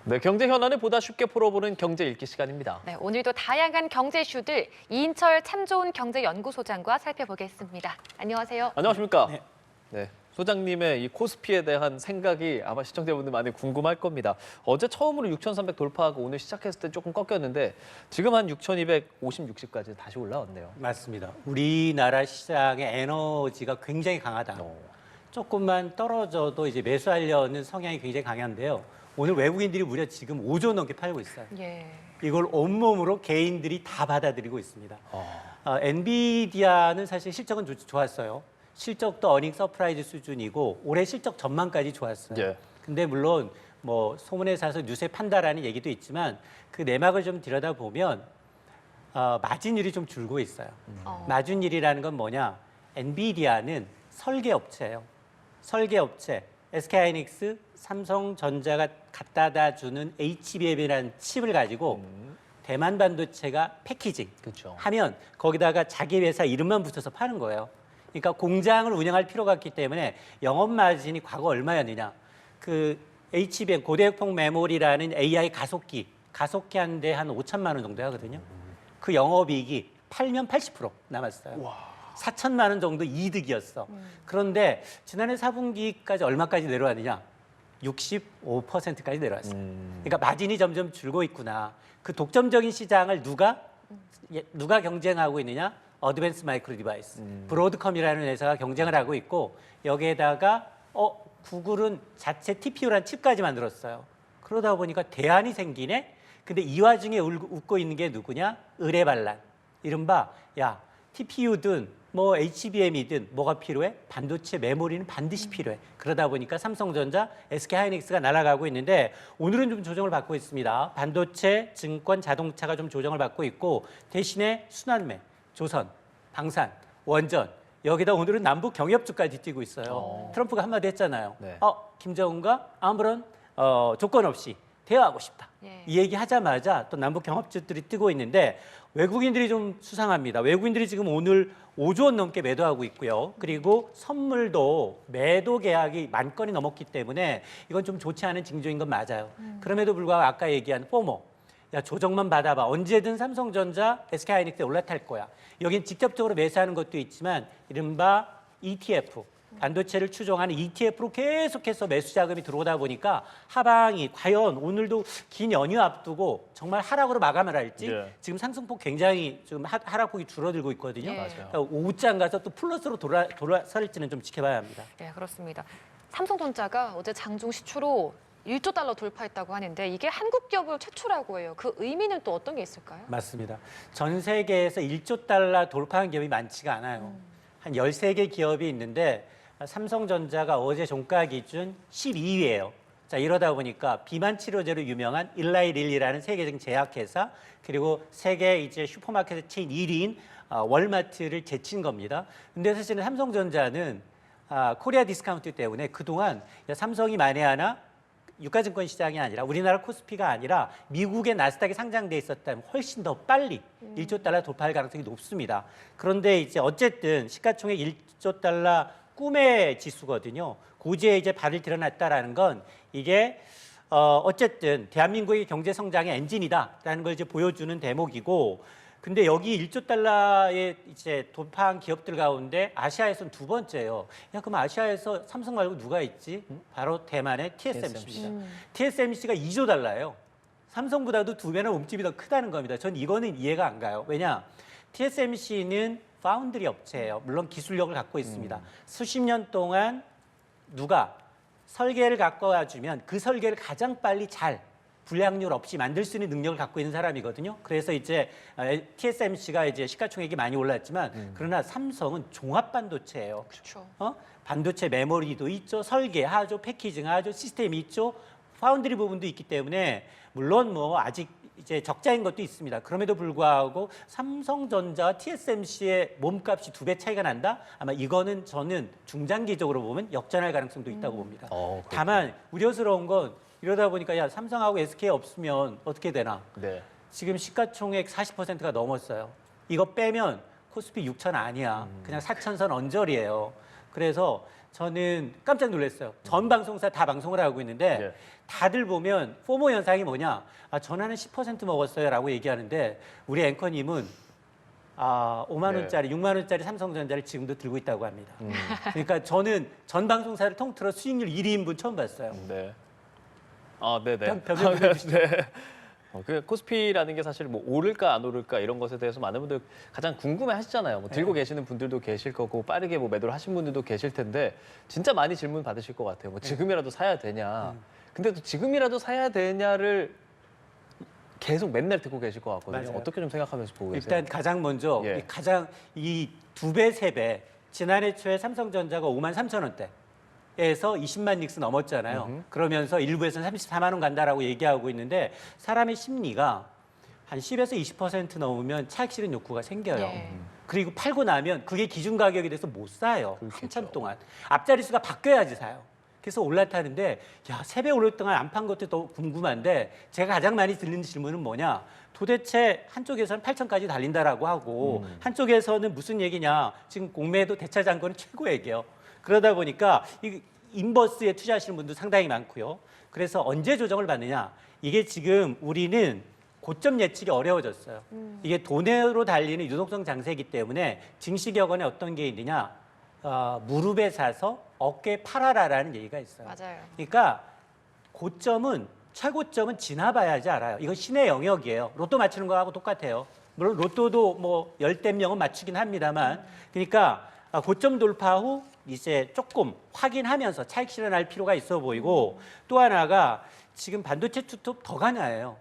네, 경제 현안을 보다 쉽게 풀어보는 경제 읽기 시간입니다. 네, 오늘도 다양한 경제 이슈들 이인철 참 좋은 경제연구소장과 살펴보겠습니다. 안녕하세요. 안녕하십니까? 네. 네, 소장님의 이 코스피에 대한 생각이 아마 시청자분들 많이 궁금할 겁니다. 어제 처음으로 6,300 돌파하고 오늘 시작했을 때 조금 꺾였는데 지금 한 6,250, 60까지 다시 올라왔네요. 맞습니다. 우리나라 시장의 에너지가 굉장히 강하다. 조금만 떨어져도 이제 매수하려는 성향이 굉장히 강한데요. 오늘 외국인들이 무려 지금 5조 넘게 팔고 있어요. 예. 이걸 온몸으로 개인들이 다 받아들이고 있습니다. 엔비디아는 사실 실적은 좋았어요. 실적도 어닝 서프라이즈 수준이고 올해 실적 전망까지 좋았어요. 예. 근데 물론 뭐 소문에 사서 뉴스에 판다라는 얘기도 있지만 그 내막을 좀 들여다보면 마진율이 좀 줄고 있어요. 마진율이라는 건 뭐냐? 엔비디아는 설계업체예요. 설계업체. SK하이닉스, 삼성전자가 갖다다 주는 HBM이라는 칩을 가지고 대만 반도체가 패키징 그렇죠. 하면 거기다가 자기 회사 이름만 붙여서 파는 거예요. 그러니까 공장을 운영할 필요가 없기 때문에 영업 마진이 과거 얼마였느냐? 그 HBM 고대역폭 메모리라는 AI 가속기 한 대 한 5천만 원 정도 하거든요. 그 영업이익이 팔면 80% 남았어요. 4천만 원 정도 이득이었어. 그런데 지난해 4분기까지 얼마까지 내려왔느냐? 65%까지 내려왔어요. 그러니까 마진이 점점 줄고 있구나. 그 독점적인 시장을 누가 경쟁하고 있느냐? 어드밴스 마이크로 디바이스. 브로드컴이라는 회사가 경쟁을 하고 있고 여기에다가 구글은 자체 TPU라는 칩까지 만들었어요. 그러다 보니까 대안이 생기네. 근데 이 와중에 웃고 있는 게 누구냐? 의뢰반란. 이른바 야 TPU든 뭐 HBM이든 뭐가 필요해? 반도체 메모리는 반드시 필요해. 그러다 보니까 삼성전자, SK하이닉스가 날아가고 있는데 오늘은 좀 조정을 받고 있습니다. 반도체, 증권, 자동차가 좀 조정을 받고 있고 대신에 순환매, 조선, 방산, 원전 여기다 오늘은 남북 경협주까지 뛰고 있어요. 트럼프가 한마디 했잖아요. 네. 김정은과 아무런 조건 없이 대화하고 싶다. 예. 이 얘기 하자마자 또 남북 경협주들이 뜨고 있는데 외국인들이 좀 수상합니다. 외국인들이 지금 오늘 5조 원 넘게 매도하고 있고요. 그리고 선물도 매도 계약이 10,000건이 넘었기 때문에 이건 좀 좋지 않은 징조인 건 맞아요. 그럼에도 불구하고 아까 얘기한 포모. 야 조정만 받아봐. 언제든 삼성전자, SK하이닉스에 올라탈 거야. 여긴 직접적으로 매수하는 것도 있지만 이른바 ETF. 반도체를 추종하는 ETF로 계속해서 매수 자금이 들어오다 보니까 하방이 과연 오늘도 긴 연휴 앞두고 정말 하락으로 마감을 할지 예. 지금 상승폭 굉장히 지금 하락폭이 줄어들고 있거든요. 예. 맞아요. 그러니까 오후장 가서 또 플러스로 돌아설지는 좀 지켜봐야 합니다. 네, 그렇습니다. 삼성전자가 어제 장중 시초로 1조 달러 돌파했다고 하는데 이게 한국 기업을 최초라고 해요. 그 의미는 또 어떤 게 있을까요? 맞습니다. 전 세계에서 1조 달러 돌파한 기업이 많지가 않아요. 한 13개 기업이 있는데 삼성전자가 어제 종가 기준 12위예요. 자, 이러다 보니까 비만 치료제로 유명한 일라이 릴리라는 세계적인 제약회사 그리고 세계 이제 슈퍼마켓 체인 1위인 월마트를 제친 겁니다. 근데 사실은 삼성전자는 코리아 디스카운트 때문에 그동안 삼성이 만에 하나 유가증권 시장이 아니라 우리나라 코스피가 아니라 미국의 나스닥에 상장돼 있었다면 훨씬 더 빨리 1조 달러 돌파할 가능성이 높습니다. 그런데 이제 어쨌든 시가총액 1조 달러 꿈의 지수거든요. 고지에 이제 발을 들여놨다라는 건 이게 어쨌든 대한민국의 경제 성장의 엔진이다라는 걸 이제 보여주는 대목이고, 근데 여기 1조 달러에 이제 돌파한 기업들 가운데 아시아에서는 두 번째예요. 야, 그럼 아시아에서 삼성 말고 누가 있지? 바로 대만의 TSMC입니다. TSMC가 2조 달러예요. 삼성보다도 2배나 몸집이 더 크다는 겁니다. 전 이거는 이해가 안 가요. 왜냐? TSMC는 파운드리 업체예요. 물론 기술력을 갖고 있습니다. 수십 년 동안 누가 설계를 갖고 와주면 그 설계를 가장 빨리 잘 불량률 없이 만들 수 있는 능력을 갖고 있는 사람이거든요. 그래서 이제 TSMC가 이제 시가총액이 많이 올랐지만 그러나 삼성은 종합 반도체예요. 그렇죠. 반도체 메모리도 있죠, 설계 하죠, 패키징 하죠, 시스템이 있죠, 파운드리 부분도 있기 때문에 물론 뭐 아직 이제 적자인 것도 있습니다. 그럼에도 불구하고 삼성전자와 TSMC의 몸값이 2배 차이가 난다? 아마 이거는 저는 중장기적으로 보면 역전할 가능성도 있다고 봅니다. 다만 우려스러운 건 이러다 보니까 야 삼성하고 SK 없으면 어떻게 되나? 네. 지금 시가총액 40%가 넘었어요. 이거 빼면 코스피 6천 아니야. 그냥 4천선 언저리예요. 그래서 저는 깜짝 놀랐어요. 전 방송사 다 방송을 하고 있는데 예. 다들 보면 포모 현상이 뭐냐? 전화는 10% 먹었어요라고 얘기하는데 우리 앵커님은 5만 네. 원짜리, 6만 원짜리 삼성전자를 지금도 들고 있다고 합니다. 음, 그러니까 저는 전 방송사를 통틀어 수익률 1위인 분 처음 봤어요. 네. 네네. 변명 좀 해주시죠. 네. 그 코스피라는 게 사실 뭐 오를까 안 오를까 이런 것에 대해서 많은 분들 가장 궁금해 하시잖아요. 뭐 들고 계시는 분들도 계실 거고 빠르게 뭐 매도를 하신 분들도 계실 텐데 진짜 많이 질문 받으실 것 같아요. 뭐 지금이라도 사야 되냐. 근데 또 지금이라도 사야 되냐를 계속 맨날 듣고 계실 것 같거든요. 맞아요. 어떻게 좀 생각하면서 보고 계세요? 일단 가장 먼저 예. 이 2배, 3배 지난해 초에 삼성전자가 5만 3천 원대에서 20만 닉스 넘었잖아요. 그러면서 일부에서는 34만 원 간다라고 얘기하고 있는데 사람의 심리가 한 10에서 20% 넘으면 차익 실현 욕구가 생겨요. 예. 그리고 팔고 나면 그게 기준 가격이 돼서 못 사요. 그렇겠죠. 한참 동안. 앞자리수가 바뀌어야지 사요. 그래서 올라타는데 야, 3배 오를 동안 안 판 것도 더 궁금한데 제가 가장 많이 들리는 질문은 뭐냐? 도대체 한쪽에서는 8천까지 달린다라고 하고 한쪽에서는 무슨 얘기냐? 지금 공매도 대차장고는 최고액이에요. 그러다 보니까 이 인버스에 투자하시는 분도 상당히 많고요. 그래서 언제 조정을 받느냐? 이게 지금 우리는 고점 예측이 어려워졌어요. 이게 돈으로 달리는 유동성 장세이기 때문에 증시격언에 어떤 게 있느냐? 무릎에 사서 어깨에 팔아라라는 얘기가 있어요. 맞아요. 그러니까 고점은 최고점은 지나봐야지 알아요. 이건 신의 영역이에요. 로또 맞추는 거하고 똑같아요. 물론 로또도 뭐 열댓 명은 맞추긴 합니다만, 그러니까 고점 돌파 후 이제 조금 확인하면서 차익 실현할 필요가 있어 보이고 또 하나가 지금 반도체 투톱 더 가냐예요.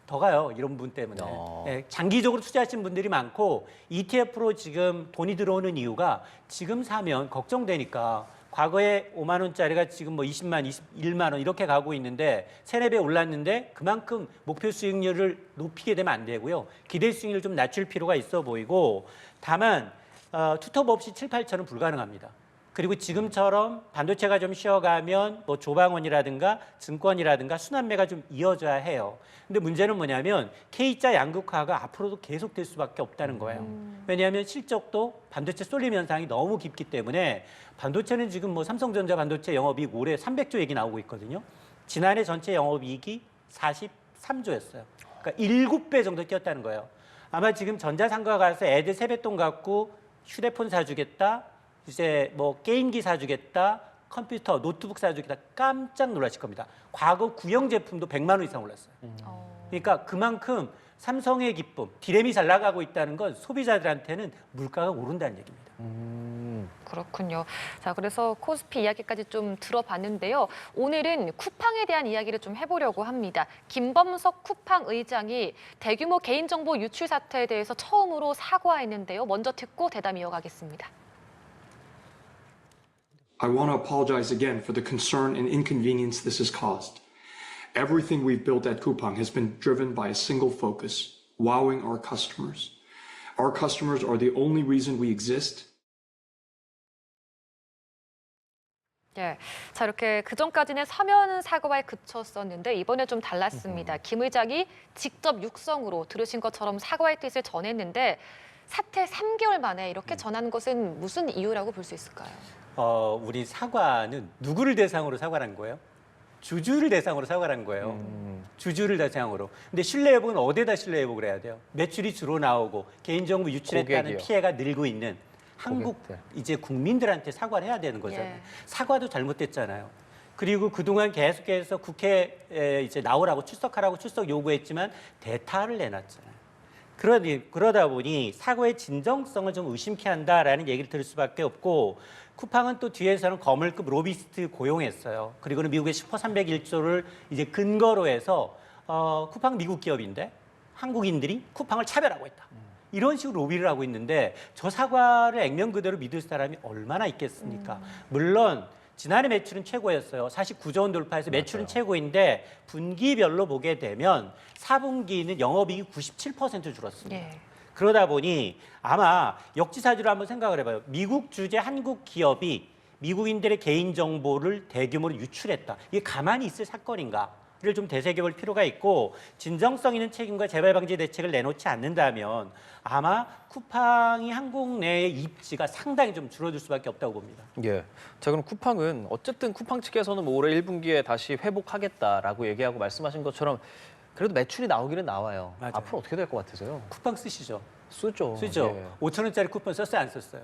더 가요. 이런 분 때문에. 예, 장기적으로 투자하신 분들이 많고 ETF로 지금 돈이 들어오는 이유가 지금 사면 걱정되니까 과거에 5만 원짜리가 지금 뭐 20만, 21만 원 이렇게 가고 있는데 3, 4배 올랐는데 그만큼 목표 수익률을 높이게 되면 안 되고요. 기대 수익률을 좀 낮출 필요가 있어 보이고 다만 투톱 없이 7, 8천은 불가능합니다. 그리고 지금처럼 반도체가 좀 쉬어가면 뭐 조방원이라든가 증권이라든가 순환매가 좀 이어져야 해요. 근데 문제는 뭐냐면 K자 양극화가 앞으로도 계속될 수밖에 없다는 거예요. 왜냐하면 실적도 반도체 쏠림 현상이 너무 깊기 때문에 반도체는 지금 뭐 삼성전자 반도체 영업이익 올해 300조 얘기 나오고 있거든요. 지난해 전체 영업이익이 43조였어요. 그러니까 7배 정도 뛰었다는 거예요. 아마 지금 전자상가 가서 애들 세뱃돈 갖고 휴대폰 사주겠다. 이제 뭐 게임기 사주겠다, 컴퓨터, 노트북 사주겠다 깜짝 놀라실 겁니다. 과거 구형 제품도 100만 원 이상 올랐어요. 그러니까 그만큼 삼성의 기쁨, 디램이 잘 나가고 있다는 건 소비자들한테는 물가가 오른다는 얘기입니다. 그렇군요. 자, 그래서 코스피 이야기까지 좀 들어봤는데요. 오늘은 쿠팡에 대한 이야기를 좀 해보려고 합니다. 김범석 쿠팡 의장이 대규모 개인정보 유출 사태에 대해서 처음으로 사과했는데요. 먼저 듣고 대담 이어가겠습니다. I want to apologize again for the concern and inconvenience this has caused. Everything we've built at Coupang has been driven by a single focus, wowing our customers. Our customers are the only reason we exist. 예, 자 이렇게 그 전까지는 서면 사과에 그쳤었는데 이번에 좀 달랐습니다. 김 의장이 직접 육성으로 들으신 것처럼 사과의 뜻을 전했는데 사퇴 3개월 만에 이렇게 전한 것은 무슨 이유라고 볼 수 있을까요? 우리 사과는 누구를 대상으로 사과한 거예요? 주주를 대상으로 사과한 거예요. 주주를 대상으로. 근데 신뢰 회복은 어디에다 신뢰 회복을 해야 돼요? 매출이 주로 나오고 개인정보 유출했다는 고객이요. 피해가 늘고 있는 한국 고객들. 이제 국민들한테 사과를 해야 되는 거잖아요. 예. 사과도 잘못됐잖아요. 그리고 그동안 계속해서 국회에 이제 나오라고 출석하라고 출석 요구했지만 대타를 내놨잖아요. 그러다 보니 사과의 진정성을 좀 의심케 한다라는 얘기를 들을 수밖에 없고 쿠팡은 또 뒤에서는 거물급 로비스트 고용했어요. 그리고는 미국의 슈퍼 301조를 이제 근거로 해서 쿠팡 미국 기업인데 한국인들이 쿠팡을 차별하고 있다. 이런 식으로 로비를 하고 있는데 저 사과를 액면 그대로 믿을 사람이 얼마나 있겠습니까? 물론 지난해 매출은 최고였어요. 49조 원 돌파해서 매출은 최고인데 분기별로 보게 되면 4분기는 영업이익이 97% 줄었습니다. 예. 그러다 보니 아마 역지사지로 한번 생각을 해봐요. 미국 주재 한국 기업이 미국인들의 개인정보를 대규모로 유출했다. 이게 가만히 있을 사건인가? 좀 되새겨볼 필요가 있고 진정성 있는 책임과 재발 방지 대책을 내놓지 않는다면 아마 쿠팡이 한국 내의 입지가 상당히 좀 줄어들 수밖에 없다고 봅니다. 예. 자, 그럼 쿠팡은 어쨌든 쿠팡 측에서는 뭐 올해 1분기에 다시 회복하겠다라고 얘기하고 말씀하신 것처럼 그래도 매출이 나오기는 나와요. 맞아요. 앞으로 어떻게 될 것 같으세요? 쿠팡 쓰시죠? 쓰죠. 쓰죠? 예. 5,000원짜리 쿠폰 썼어요? 안 썼어요?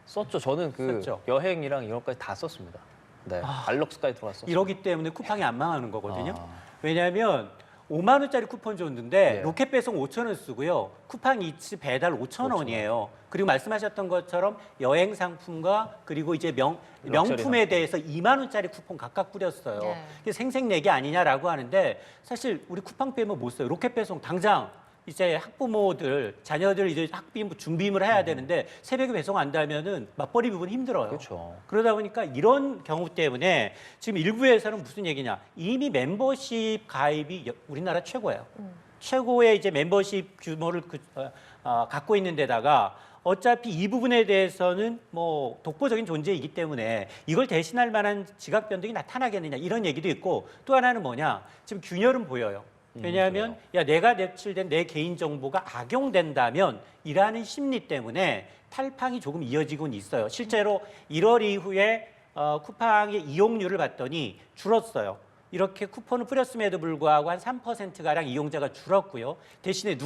썼죠. 저는 그 썼죠. 여행이랑 이런 것까지 다 썼습니다. 네. 알럭스까지 들어갔었어요. 이러기 때문에 쿠팡이 안 망하는 거거든요. 아. 왜냐하면 5만 원짜리 쿠폰 줬는데 예. 로켓 배송 5,000원 쓰고요. 쿠팡 이츠 배달 5,000원이에요. 그리고 말씀하셨던 것처럼 여행 상품과 그리고 이제 명품에 대해서 2만 원짜리 쿠폰 각각 뿌렸어요. 네. 이게 생색내기 아니냐라고 하는데 사실 우리 쿠팡 빼면 못 써요. 로켓 배송 당장 이제 학부모들 자녀들 이제 학비 준비를 해야 되는데 새벽에 배송 안 되면은 맞벌이 부분 힘들어요. 그렇죠. 그러다 보니까 이런 경우 때문에 지금 일부에서는 무슨 얘기냐? 이미 멤버십 가입이 우리나라 최고예요. 최고의 이제 멤버십 규모를 갖고 있는 데다가 어차피 이 부분에 대해서는 뭐 독보적인 존재이기 때문에 이걸 대신할 만한 지각 변동이 나타나겠느냐 이런 얘기도 있고 또 하나는 뭐냐? 지금 균열은 보여요. 왜냐하면 야 내가 뇌출된 내 개인 정보가 악용된다면 이라는 심리 때문에 탈팡이 조금 이어지곤 있어요. 실제로 1월 이후에 쿠팡의 이용률을 봤더니 줄었어요. 이렇게 쿠폰을 뿌렸음에도 불구하고 한 3%가량 이용자가 줄었고요. 대신에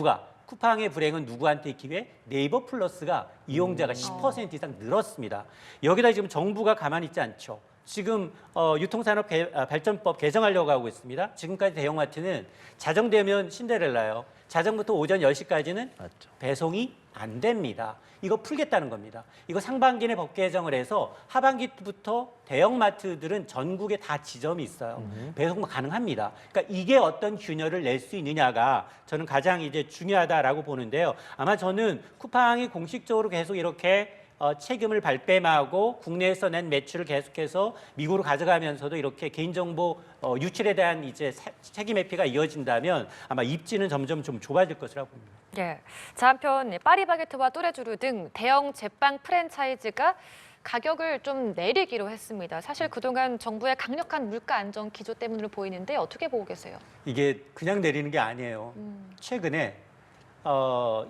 쿠팡의 불행은 누구한테 기회? 네이버 플러스가 이용자가 10% 이상 늘었습니다. 여기다 지금 정부가 가만히 있지 않죠. 지금 유통산업 발전법 개정하려고 하고 있습니다. 지금까지 대형마트는 자정되면 신데렐라요. 자정부터 오전 10시까지는 맞죠. 배송이 안 됩니다. 이거 풀겠다는 겁니다. 이거 상반기에 법 개정을 해서 하반기부터 대형마트들은 전국에 다 지점이 있어요. 배송 가능합니다. 그러니까 이게 어떤 균열을 낼 수 있느냐가 저는 가장 이제 중요하다라고 보는데요. 아마 저는 쿠팡이 공식적으로 계속 이렇게 책임을 발뺌하고 국내에서 낸 매출을 계속해서 미국으로 가져가면서도 이렇게 개인정보 유출에 대한 이제 책임 회피가 이어진다면 아마 입지는 점점 좀 좁아질 것이라고 봅니다. 예. 자, 한편 파리바게트와 또레쥬르 등 대형 제빵 프랜차이즈가 가격을 좀 내리기로 했습니다. 사실 그동안 정부의 강력한 물가 안정 기조 때문으로 보이는데 어떻게 보고 계세요? 이게 그냥 내리는 게 아니에요. 최근에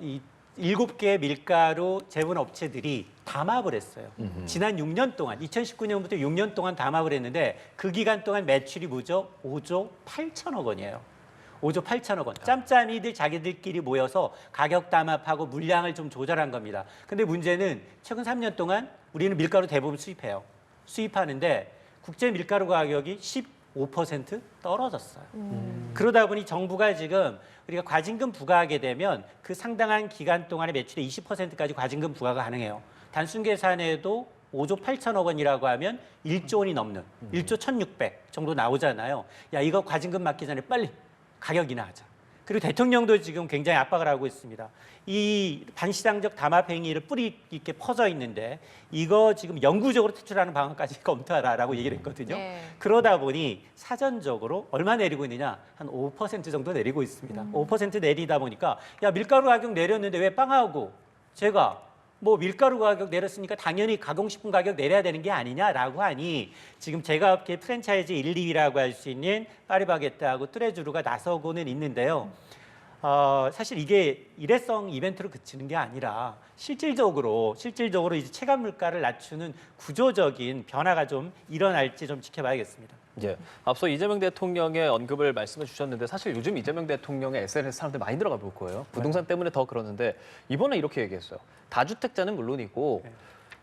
이 7개의 밀가루 제분 업체들이 담합을 했어요. 지난 6년 동안, 2019년부터 6년 동안 담합을 했는데 그 기간 동안 매출이 무려 5조 8천억 원이에요. 5조 8천억 원. 짬짬이들 자기들끼리 모여서 가격 담합하고 물량을 좀 조절한 겁니다. 근데 문제는 최근 3년 동안 우리는 밀가루 대부분 수입해요. 수입하는데 국제 밀가루 가격이 15% 떨어졌어요. 그러다 보니 정부가 지금 우리가 과징금 부과하게 되면 그 상당한 기간 동안의 매출의 20%까지 과징금 부과가 가능해요. 단순 계산해도 5조 8천억 원이라고 하면 1조 원이 넘는 1조 1,600 정도 나오잖아요. 야, 이거 과징금 맞기 전에 빨리 가격 인하하자. 그리고 대통령도 지금 굉장히 압박을 하고 있습니다. 이 반시장적 담합 행위를 뿌리 있게 퍼져 있는데 이거 지금 영구적으로 퇴출하는 방안까지 검토하라라고 얘기를 했거든요. 네. 그러다 보니 사전적으로 얼마 내리고 있느냐? 한 5% 정도 내리고 있습니다. 5% 내리다 보니까 야 밀가루 가격 내렸는데 왜 빵하고 제가 뭐 밀가루 가격 내렸으니까 당연히 가공식품 가격 내려야 되는 게 아니냐라고 하니 지금 제과업계 프랜차이즈 1, 2위라고 할 수 있는 파리바게뜨하고 뚜레쥬르가 나서고는 있는데요. 사실 이게 일회성 이벤트로 그치는 게 아니라 실질적으로 이제 체감 물가를 낮추는 구조적인 변화가 좀 일어날지 좀 지켜봐야겠습니다. 예. 앞서 이재명 대통령의 언급을 말씀해 주셨는데 사실 요즘 이재명 대통령의 SNS 사람들 많이 들어가 볼 거예요. 부동산 때문에 더 그러는데 이번에 이렇게 얘기했어요. 다주택자는 물론이고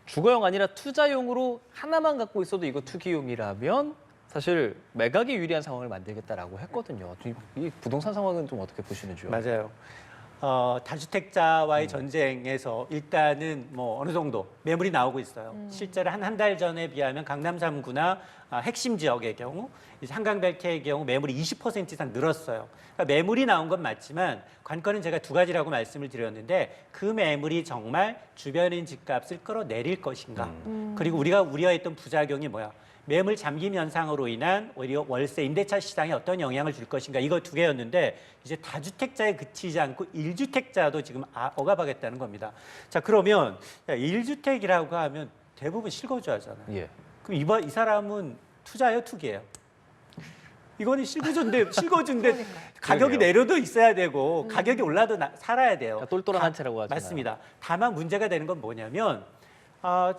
주거용 아니라 투자용으로 하나만 갖고 있어도 이거 투기용이라면 사실 매각에 유리한 상황을 만들겠다라고 했거든요. 이 부동산 상황은 좀 어떻게 보시는지요? 맞아요. 다주택자와의 전쟁에서 일단은 뭐 어느 정도 매물이 나오고 있어요. 실제로 한 달 전에 비하면 강남 3구나 핵심 지역의 경우 이제 한강벨트의 경우 매물이 20% 이상 늘었어요. 그러니까 매물이 나온 건 맞지만 관건은 제가 두 가지라고 말씀을 드렸는데 그 매물이 정말 주변인 집값을 끌어내릴 것인가. 그리고 우리가 우려했던 부작용이 뭐야? 매물 잠김 현상으로 인한 오히려 월세 임대차 시장에 어떤 영향을 줄 것인가 이거 두 개였는데 이제 다주택자에 그치지 않고 1주택자도 지금 억압하겠다는 겁니다. 자 그러면 1주택이라고 하면 대부분 실거주하잖아요. 예. 그럼 이 사람은 투자예요, 투기예요? 이거는 실거주인데 가격이 그러게요. 내려도 있어야 되고 가격이 올라도 살아야 돼요. 그러니까 똘똘한 한 채라고 하잖아요. 맞습니다. 다만 문제가 되는 건 뭐냐면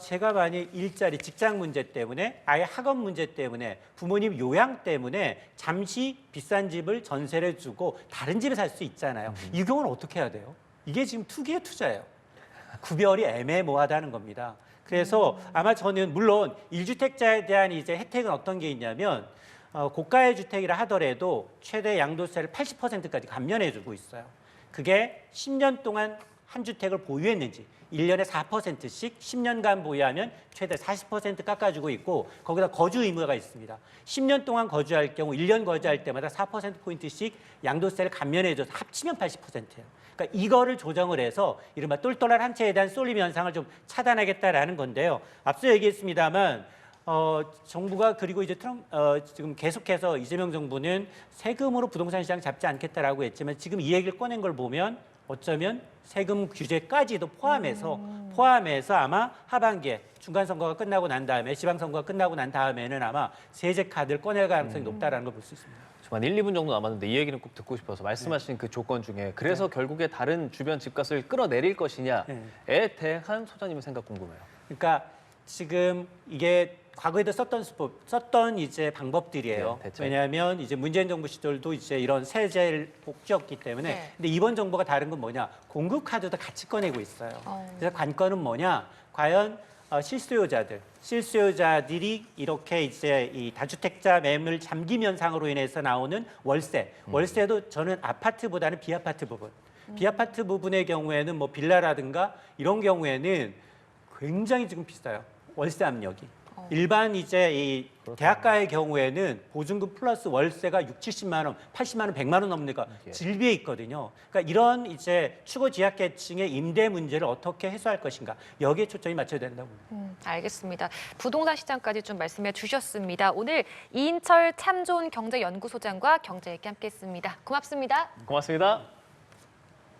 제가 만약 일자리, 직장 문제 때문에 아예 학업 문제 때문에 부모님 요양 때문에 잠시 비싼 집을 전세를 주고 다른 집에 살 수 있잖아요. 이 경우는 어떻게 해야 돼요? 이게 지금 투기의 투자예요. 구별이 애매모호하다는 겁니다. 그래서 아마 저는 물론 1주택자에 대한 이제 혜택은 어떤 게 있냐면 고가의 주택이라 하더라도 최대 양도세를 80%까지 감면해주고 있어요. 그게 10년 동안 한 주택을 보유했는지 1년에 4%씩 10년간 보유하면 최대 40% 깎아주고 있고 거기다 거주 의무가 있습니다. 10년 동안 거주할 경우 1년 거주할 때마다 4%포인트씩 양도세를 감면해줘서 합치면 80%예요. 그러니까 이거를 조정을 해서 이른바 똘똘한 한 채에 대한 쏠림 현상을 좀 차단하겠다라는 건데요. 앞서 얘기했습니다만 정부가 그리고 이제 지금 계속해서 이재명 정부는 세금으로 부동산 시장 잡지 않겠다라고 했지만 지금 이 얘기를 꺼낸 걸 보면 어쩌면 세금 규제까지도 포함해서 아마 하반기에 중간 선거가 끝나고 난 다음에 지방 선거가 끝나고 난 다음에는 아마 세제 카드를 꺼낼 가능성이 높다라는 걸 볼 수 있습니다. 한 1, 2분 정도 남았는데 이 얘기는 꼭 듣고 싶어서 말씀하신 그 조건 중에 그래서 결국에 다른 주변 집값을 끌어내릴 것이냐에 대한 소장님의 생각 궁금해요. 그러니까 지금 이게 과거에도 썼던 이제 방법들이에요. 네, 대책. 왜냐하면 이제 문재인 정부 시절도 이제 이런 세제를 복지였기 때문에. 네. 근데 이번 정부가 다른 건 뭐냐? 공급 카드도 같이 꺼내고 있어요. 그래서 관건은 뭐냐? 과연 실수요자들이 이렇게 이제 이 다주택자 매물 잠김 현상으로 인해서 나오는 월세도 저는 아파트보다는 비아파트 부분. 비아파트 부분의 경우에는 뭐 빌라라든가 이런 경우에는 굉장히 지금 비싸요. 월세 압력이. 일반 이제 이 대학가의 경우에는 보증금 플러스 월세가 6, 70만 원, 80만 원, 100만 원 넘는 거 질비해 있거든요. 그러니까 이런 이제 추구 지하계층의 임대 문제를 어떻게 해소할 것인가 여기에 초점이 맞춰야 된다고 봅니다. 알겠습니다. 부동산 시장까지 좀 말씀해 주셨습니다. 오늘 이인철 참 좋은 경제연구소장과 경제 얘기 함께했습니다. 고맙습니다. 고맙습니다.